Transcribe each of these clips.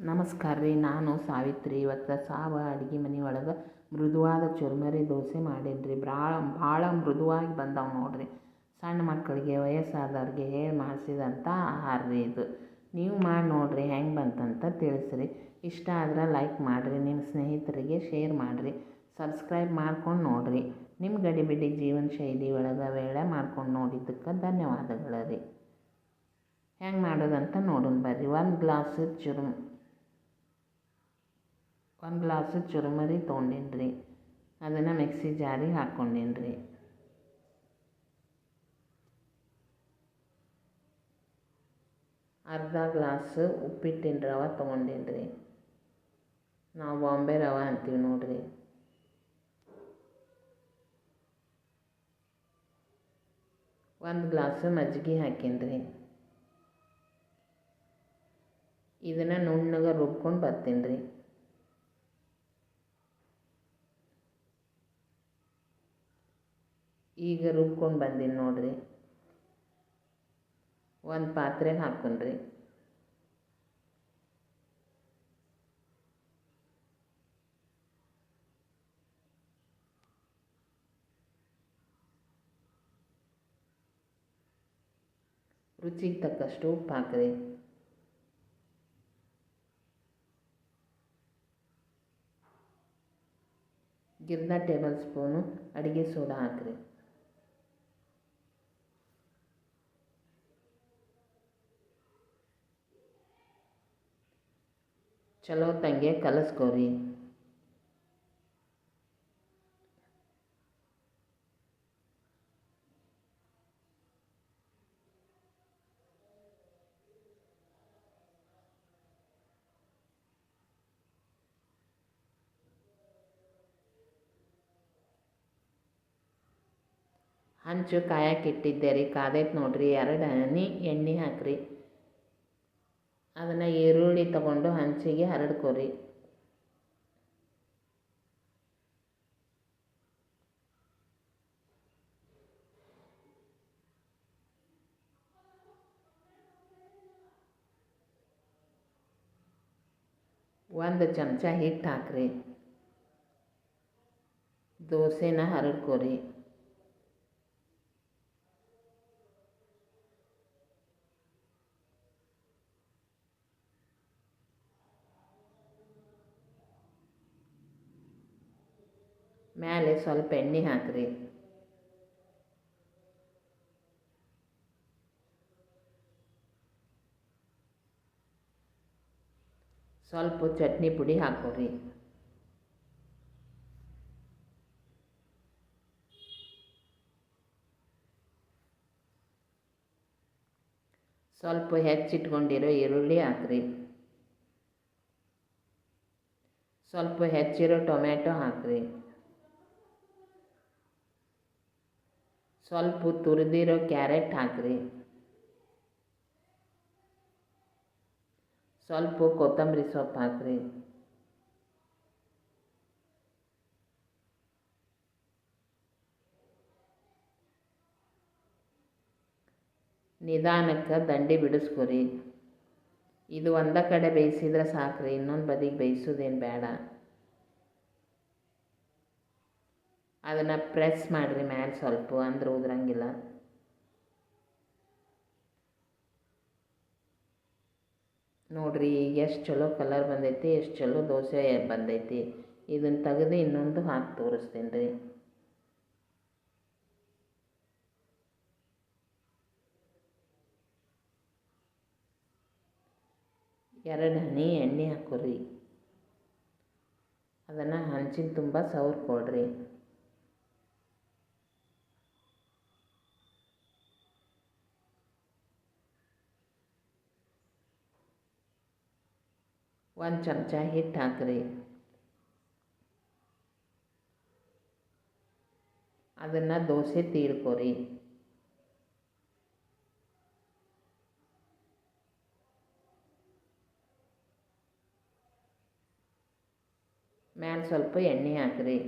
ನಮಸ್ಕಾರ ರೀ. ನಾನು ಸಾವಿತ್ರಿ. ಇವತ್ತು ಅಡುಗೆ ಮನೆ ಒಳಗೆ ಮೃದುವಾದ ಚುರ್ಮರಿ ದೋಸೆ ಮಾಡೀನಿ ರೀ. ಭಾಳ ಮೃದುವಾಗಿ ಬಂದವು ನೋಡಿರಿ. ಸಣ್ಣ ಮಕ್ಕಳಿಗೆ, ವಯಸ್ಸಾದವ್ರಿಗೆ ಹೇಳಿ ಮಾಡಿಸಿದಂಥ ಆಹಾರ ರೀ ಇದು. ನೀವು ಮಾಡಿ ನೋಡಿರಿ, ಹೆಂಗೆ ಬಂತಂತ ತಿಳಿಸ್ರಿ. ಇಷ್ಟ ಆದ್ರೆ ಲೈಕ್ ಮಾಡಿರಿ, ನಿಮ್ಮ ಸ್ನೇಹಿತರಿಗೆ ಶೇರ್ ಮಾಡಿರಿ, ಸಬ್ಸ್ಕ್ರೈಬ್ ಮಾಡ್ಕೊಂಡು ನೋಡಿರಿ. ನಿಮ್ಮ ಗಡಿಬಿಡಿ ಜೀವನ ಶೈಲಿ ಒಳಗೆ ವೇಳೆ ಮಾಡ್ಕೊಂಡು ನೋಡಿದ್ದಕ್ಕೆ ಧನ್ಯವಾದಗಳು ರೀ. ಹೆಂಗೆ ಮಾಡೋದಂತ ನೋಡೋಣ ಬರ್ರಿ. ಒಂದು ಗ್ಲಾಸು ಚುರುಮುರಿ ತೊಗೊಂಡೀನಿ ರೀ. ಅದನ್ನು ಮಿಕ್ಸಿ ಜಾರಿಗೆ ಹಾಕ್ಕೊಂಡೀನಿ ರೀ. ಅರ್ಧ ಗ್ಲಾಸು ಉಪ್ಪಿಟ್ಟಿನ ರವೆ ತೊಗೊಂಡೀನಿ ರೀ. ನಾವು ಬಾಂಬೆ ರವೆ ಅಂತೀವಿ ನೋಡಿರಿ. ಒಂದು ಗ್ಲಾಸು ಮಜ್ಜಿಗೆ ಹಾಕೀನಿ ರೀ. ಇದನ್ನು ನುಣ್ಣಗೆ ರುಬ್ಕೊಂಡು ಬರ್ತೀನಿ ರೀ. ಈಗ ರುಬ್ಕೊಂಡು ಬಂದೀನಿ ನೋಡಿರಿ. ಒಂದು ಪಾತ್ರೆಗೆ ಹಾಕ್ಕೊಂಡ್ರಿ. ರುಚಿಗೆ ತಕ್ಕಷ್ಟು ಉಪ್ಪು ಹಾಕ್ರಿ. ಅರ್ಧ ಟೇಬಲ್ ಸ್ಪೂನು ಅಡುಗೆ ಸೋಡಾ ಹಾಕ್ರಿ. ಚಲೋ ತಂಗೆ ಕಲಸ್ಕೊರಿ. ಹಂಚು ಕಾಯಕ್ಕೆ ಇಟ್ಟಿದ್ದೆ ರೀ. ಕಾದೈತೆ ನೋಡಿರಿ. 2 ಹನಿ ಎಣ್ಣೆ ಹಾಕ್ರಿ. ಅದನ್ನು ಈರುಳ್ಳಿ ತಗೊಂಡು ಹಂಚಿಗೆ ಹರಡ್ಕೊರಿ. ಒಂದು ಚಮಚ ಹಿಟ್ಟು ಹಾಕ್ರಿ. ದೋಸೆನ ಹರಡ್ಕೊರಿ. ಮೇಲೆ ಸ್ವಲ್ಪ ಎಣ್ಣೆ ಹಾಕ್ರಿ. ಸ್ವಲ್ಪ ಚಟ್ನಿ ಪುಡಿ ಹಾಕ್ಕೊರಿ. ಸ್ವಲ್ಪ ಹೆಚ್ಚಿಟ್ಕೊಂಡಿರೋ ಈರುಳ್ಳಿ ಹಾಕ್ರಿ. ಸ್ವಲ್ಪ ಹೆಚ್ಚಿರೋ ಟೊಮ್ಯಾಟೊ ಹಾಕ್ರಿ. ಸ್ವಲ್ಪ ತುರಿದಿರೋ ಕ್ಯಾರೆಟ್ ಹಾಕ್ರಿ. ಸ್ವಲ್ಪ ಕೊತ್ತಂಬರಿ ಸೊಪ್ಪು ಹಾಕ್ರಿ. ನಿಧಾನಕ್ಕೆ ದಂಡಿ ಬಿಡಿಸ್ಕೊರಿ. ಇದು ಒಂದೇ ಕಡೆ ಬೇಯಿಸಿದ್ರೆ ಸಾಕ್ರಿ, ಇನ್ನೊಂದು ಬದಿಗೆ ಬೇಯಿಸೋದೇನು ಬೇಡ. ಅದನ್ನು ಪ್ರೆಸ್ ಮಾಡಿರಿ ಮ್ಯಾಲೆ ಸ್ವಲ್ಪ, ಅಂದ್ರೆ ಉದ್ರಂಗಿಲ್ಲ. ನೋಡಿರಿ ಈಗ ಎಷ್ಟು ಚಲೋ ಕಲರ್ ಬಂದೈತಿ, ಎಷ್ಟು ಚಲೋ ದೋಸೆ ಬಂದೈತಿ. ಇದನ್ನು ತೆಗೆದು ಇನ್ನೊಂದು ಹಾಕಿ ತೋರಿಸ್ತೀನಿ ರೀ. ಎರಡು ಹನಿ ಎಣ್ಣೆ ಹಾಕೋರಿ. ಅದನ್ನು ಹಂಚಿನ ತುಂಬ ಸವರ್ಕೊಳ್ರಿ. ಒಂದು ಚಮಚ ಹಿಟ್ಟು ಹಾಕ್ರಿ. ಅದನ್ನು ದೋಸೆ ತೀಡ್ಕೊರಿ. ಮ್ಯಾಲೆ ಸ್ವಲ್ಪ ಎಣ್ಣೆ ಹಾಕ್ರಿ.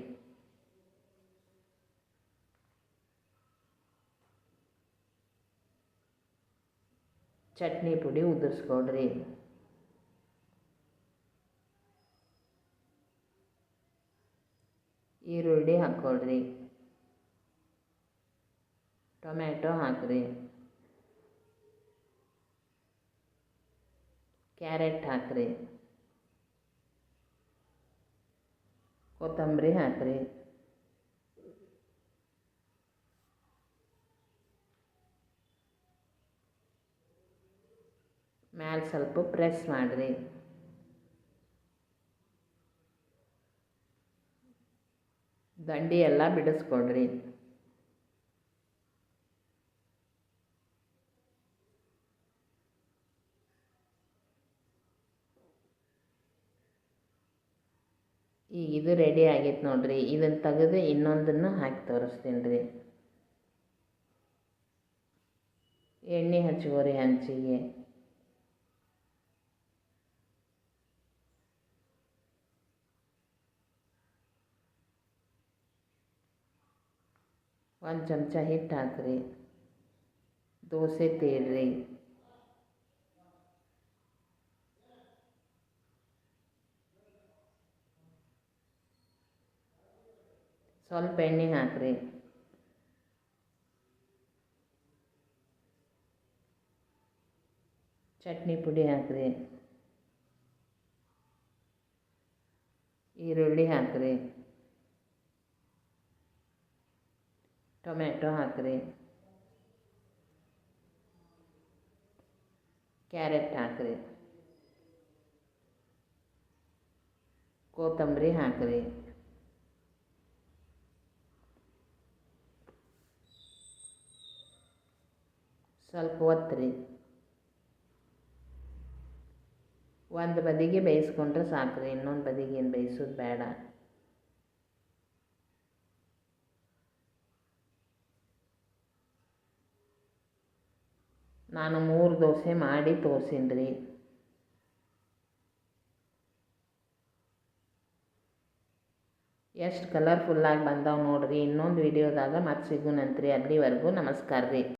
ಚಟ್ನಿ ಪುಡಿ ಉದುರಿಸ್ಕೊಳ್ರಿ. ಈರುಳ್ಳಿ ಹಾಕ್ಕೊಳ್ರಿ, ಟೊಮ್ಯಾಟೊ ಹಾಕ್ರಿ, ಕ್ಯಾರೆಟ್ ಹಾಕ್ರಿ, ಕೊತ್ತಂಬರಿ ಹಾಕ್ರಿ, ಮ್ಯಾಲೆ ಸ್ವಲ್ಪ ಪ್ರೆಸ್ ಮಾಡಿರಿ. ದಂಡಿ ಎಲ್ಲ ಬಿಡಿಸ್ಕೊಡ್ರಿ. ಈಗ ಇದು ರೆಡಿ ಆಗೈತೆ ನೋಡ್ರಿ. ಇದನ್ನು ತೆಗೆದು ಇನ್ನೊಂದನ್ನು ಹಾಕಿ ತೋರಿಸ್ತೀನಿ ರೀ. ಎಣ್ಣೆ ಹಚ್ಕೋರಿ ಹಂಚಿಗೆ. ಒಂದು ಚಮಚ ಹಿಟ್ಟು ಹಾಕ್ರಿ. ದೋಸೆ ತೀಡ್ರಿ. ಸ್ವಲ್ಪ ಎಣ್ಣೆ ಹಾಕ್ರಿ. ಚಟ್ನಿ ಪುಡಿ ಹಾಕ್ರಿ. ಈರುಳ್ಳಿ ಹಾಕ್ರಿ. ಟೊಮ್ಯಾಟೊ ಹಾಕ್ರಿ. ಕ್ಯಾರೆಟ್ ಹಾಕ್ರಿ. ಕೊತ್ತಂಬರಿ ಹಾಕ್ರಿ. ಸ್ವಲ್ಪ ಒತ್ತಿರಿ. ಒಂದು ಬದಿಗೆ ಬೇಯಿಸ್ಕೊಂಡ್ರೆ ಸಾಕ್ರಿ, ಇನ್ನೊಂದು ಬದಿಗೆ ಏನು ಬೇಯಿಸೋದು ಬೇಡ. ನಾನು 3 ದೋಸೆ ಮಾಡಿ ತೋರ್ಸೀನಿ ರೀ. ಎಷ್ಟು ಕಲರ್ಫುಲ್ಲಾಗಿ ಬಂದಾವೆ ನೋಡ್ರಿ. ಇನ್ನೊಂದು ವಿಡಿಯೋದಾಗ ಮತ್ತೆ ಸಿಗೋಣಂತ್ರಿ. ಅಲ್ಲಿವರೆಗೂ ನಮಸ್ಕಾರ ರೀ.